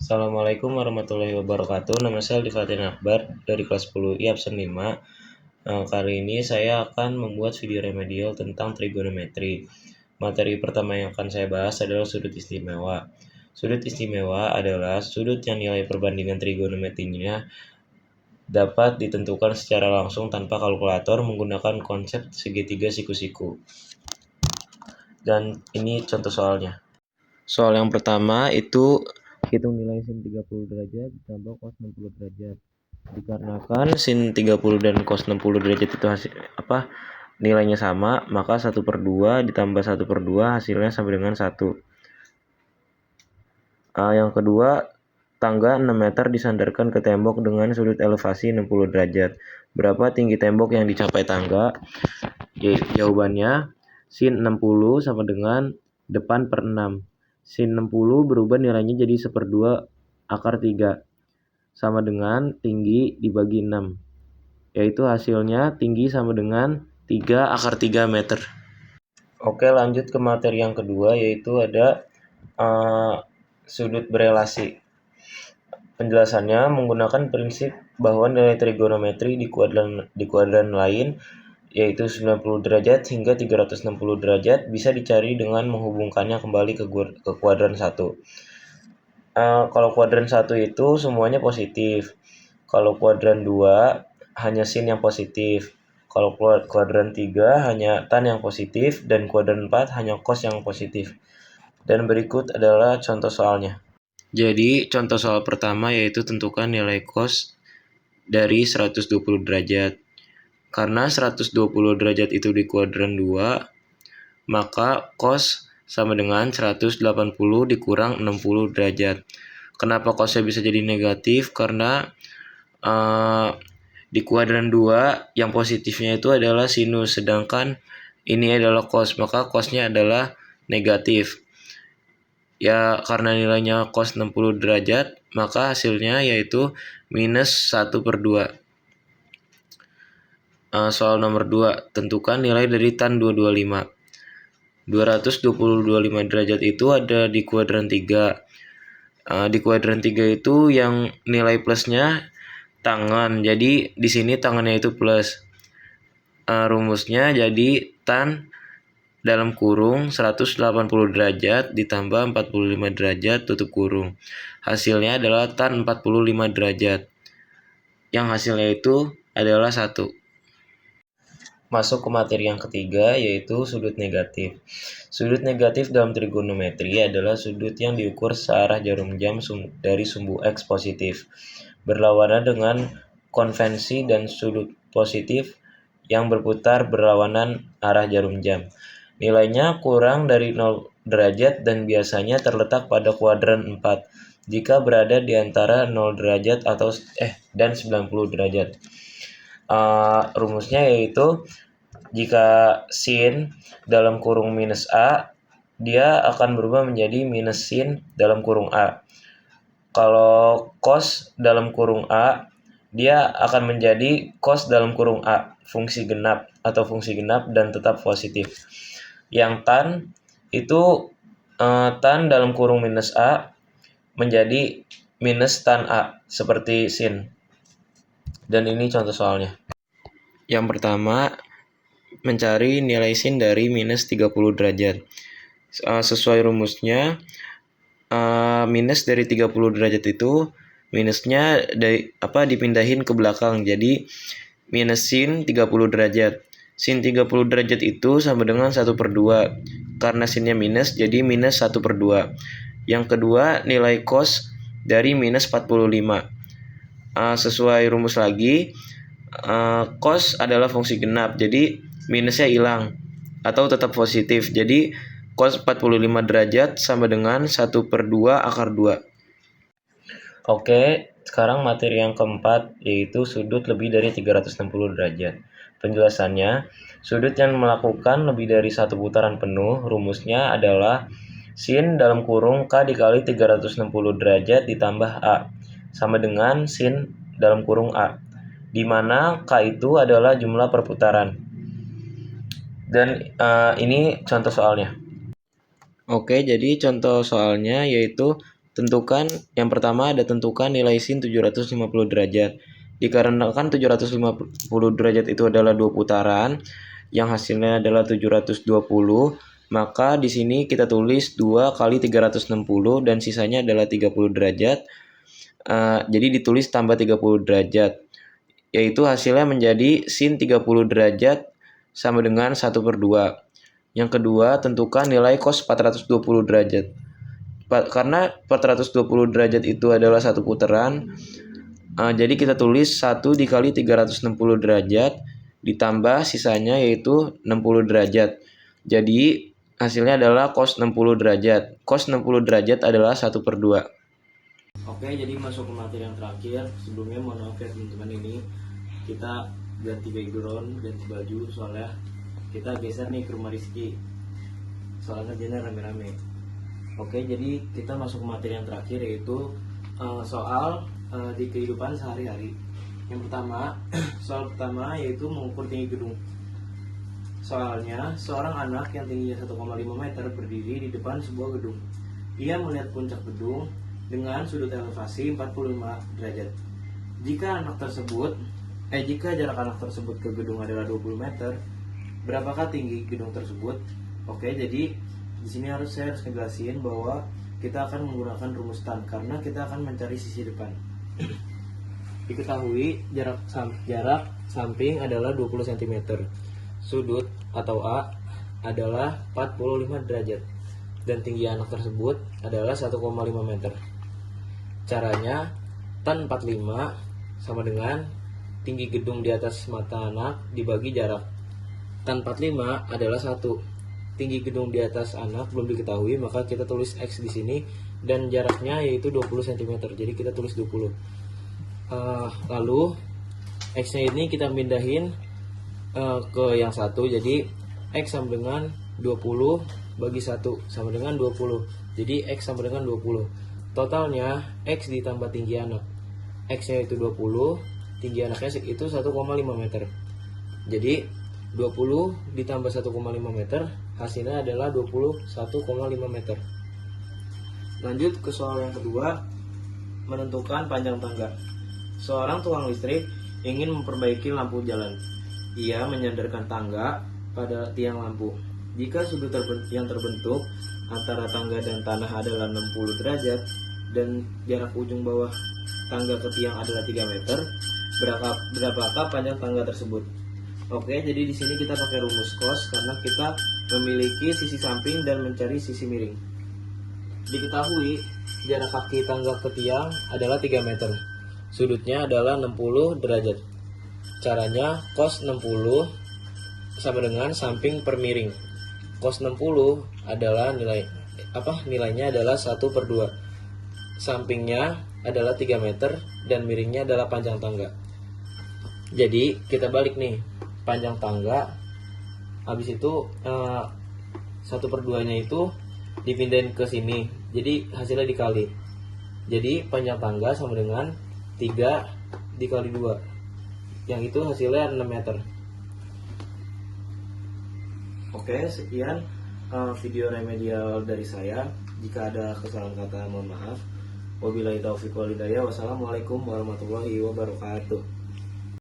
Assalamualaikum warahmatullahi wabarakatuh. Nama saya Aldi Akbar dari kelas 10 I absen 5. Kali ini saya akan membuat video remedial tentang trigonometri. Materi pertama yang akan saya bahas adalah sudut istimewa. Sudut istimewa adalah sudut yang nilai perbandingan trigonometrinya dapat ditentukan secara langsung tanpa kalkulator menggunakan konsep segitiga siku-siku. Dan ini contoh soalnya. Soal yang pertama itu hitung nilai sin 30 derajat ditambah cos 60 derajat. Dikarenakan sin 30 dan cos 60 derajat itu nilainya sama, maka 1/2 ditambah 1/2 hasilnya sama dengan 1. Yang kedua, tangga 6 meter disandarkan ke tembok dengan sudut elevasi 60 derajat. Berapa tinggi tembok yang dicapai tangga? Jawabannya, sin 60 sama dengan depan per 6. Sin 60 berubah nilainya jadi 1/2 akar 3. Sama dengan tinggi dibagi 6. Yaitu hasilnya tinggi sama dengan 3 akar 3 meter. Oke, lanjut ke materi yang kedua, yaitu ada sudut berelasi. Penjelasannya menggunakan prinsip bahwa nilai trigonometri di kuadran lain yaitu 90 derajat hingga 360 derajat bisa dicari dengan menghubungkannya kembali ke kuadran 1. Kalau kuadran 1 itu semuanya positif. Kalau kuadran 2 hanya sin yang positif. Kalau kuadran 3 hanya tan yang positif dan kuadran 4 hanya cos yang positif. Dan berikut adalah contoh soalnya. Jadi, contoh soal pertama yaitu tentukan nilai cos dari 120 derajat. Karena 120 derajat itu di kuadran 2, maka cos sama dengan 180 dikurang 60 derajat. Kenapa cosnya bisa jadi negatif? Karena di kuadran 2 yang positifnya itu adalah sinus, sedangkan ini adalah cos, maka cosnya adalah negatif. Ya, karena nilainya cos 60 derajat, maka hasilnya yaitu minus 1/2. Soal nomor 2, tentukan nilai dari tan 225. 225 derajat itu ada di kuadran 3. Di kuadran 3 itu yang nilai plusnya tangan. Jadi di sini tangannya itu plus. Rumusnya jadi tan dalam kurung 180 derajat ditambah 45 derajat tutup kurung. Hasilnya adalah tan 45 derajat. Yang hasilnya itu adalah 1. Masuk ke materi yang ketiga, yaitu sudut negatif. Sudut negatif dalam trigonometri adalah sudut yang diukur searah jarum jam dari sumbu X positif, berlawanan dengan konvensi, dan sudut positif yang berputar berlawanan arah jarum jam. Nilainya kurang dari 0 derajat dan biasanya terletak pada kuadran 4 jika berada di antara 0 derajat dan 90 derajat. Rumusnya yaitu jika sin dalam kurung minus A, dia akan berubah menjadi minus sin dalam kurung A. Kalau cos dalam kurung A, dia akan menjadi cos dalam kurung A, fungsi genap dan tetap positif. Yang tan itu tan dalam kurung minus A menjadi minus tan A, seperti sin. Dan ini contoh soalnya. Yang pertama, mencari nilai sin dari minus 30 derajat. Sesuai rumusnya, minus dari 30 derajat itu minusnya dipindahin ke belakang. Jadi minus sin 30 derajat. Sin 30 derajat itu sama dengan 1/2. Karena sinnya minus, jadi minus 1/2. Yang kedua, nilai cos dari minus 45. Sesuai rumus lagi, cos adalah fungsi genap, jadi minusnya hilang atau tetap positif. Jadi cos 45 derajat sama dengan 1/2 akar 2. Oke, sekarang materi yang keempat, yaitu sudut lebih dari 360 derajat. Penjelasannya, sudut yang melakukan lebih dari 1 putaran penuh, rumusnya adalah sin dalam kurung K dikali 360 derajat ditambah A, sama dengan sin dalam kurung A, di mana K itu adalah jumlah perputaran. Dan ini contoh soalnya. Oke, jadi contoh soalnya yaitu Yang pertama ada tentukan nilai sin 750 derajat. Dikarenakan 750 derajat itu adalah 2 putaran, yang hasilnya adalah 720, maka di sini kita tulis 2 kali 360 dan sisanya adalah 30 derajat. Jadi ditulis tambah 30 derajat, yaitu hasilnya menjadi sin 30 derajat sama dengan 1/2. Yang kedua, tentukan nilai cos 420 derajat. Karena 420 derajat itu adalah satu putaran, jadi kita tulis 1 dikali 360 derajat ditambah sisanya yaitu 60 derajat. Jadi hasilnya adalah cos 60 derajat. Cos 60 derajat adalah 1/2. Oke, jadi masuk ke materi yang terakhir. Sebelumnya mohon maaf ya teman-teman, ini kita ganti background, ganti baju, soalnya kita geser nih ke rumah Rizky. Soalnya kerjanya rame-rame. Oke, jadi kita masuk ke materi yang terakhir, yaitu soal di kehidupan sehari-hari. Yang pertama, soal pertama yaitu mengukur tinggi gedung. Soalnya, seorang anak yang tingginya 1,5 meter berdiri di depan sebuah gedung. Ia melihat puncak gedung dengan sudut elevasi 45 derajat. Jika jarak anak tersebut ke gedung adalah 20 meter, berapakah tinggi gedung tersebut? Oke, jadi di sini saya harus ngejelasin bahwa kita akan menggunakan rumus tan karena kita akan mencari sisi depan. Diketahui jarak samping adalah 20 cm. Sudut atau A adalah 45 derajat dan tinggi anak tersebut adalah 1,5 meter. Caranya, tan 45 sama dengan tinggi gedung di atas mata anak dibagi jarak. Tan 45 adalah 1. Tinggi gedung di atas anak belum diketahui, maka kita tulis X di sini dan jaraknya yaitu 20 cm. Jadi kita tulis 20. Lalu X-nya ini kita pindahin ke yang satu. Jadi X sama dengan 20 bagi 1 sama dengan 20. Jadi X sama dengan 20. Totalnya X ditambah tinggi anak. X-nya itu 20, tinggi anaknya itu 1,5 meter. Jadi 20 ditambah 1,5 meter, hasilnya adalah 21,5 meter. Lanjut ke soal yang kedua, menentukan panjang tangga. Seorang tukang listrik ingin memperbaiki lampu jalan. Ia menyandarkan tangga pada tiang lampu. Jika sudut yang terbentuk antara tangga dan tanah adalah 60 derajat dan jarak ujung bawah tangga ke tiang adalah 3 meter, berapakah panjang tangga tersebut? Oke, jadi di sini kita pakai rumus cos karena kita memiliki sisi samping dan mencari sisi miring. Diketahui jarak kaki tangga ke tiang adalah 3 meter. Sudutnya adalah 60 derajat. Caranya cos 60 sama dengan samping per miring. Cos 60 adalah nilainya adalah 1/2. Sampingnya adalah 3 meter dan miringnya adalah panjang tangga. Jadi kita balik nih. Panjang tangga, habis itu 1/2 nya itu dipindahin ke sini, jadi hasilnya dikali. Jadi panjang tangga sama dengan 3 dikali 2, yang itu hasilnya 6 meter. Oke, sekian video remedial dari saya. Jika ada kesalahan kata mohon maaf. Wabillahi taufiq wal hidayah. Wassalamualaikum warahmatullahi wabarakatuh.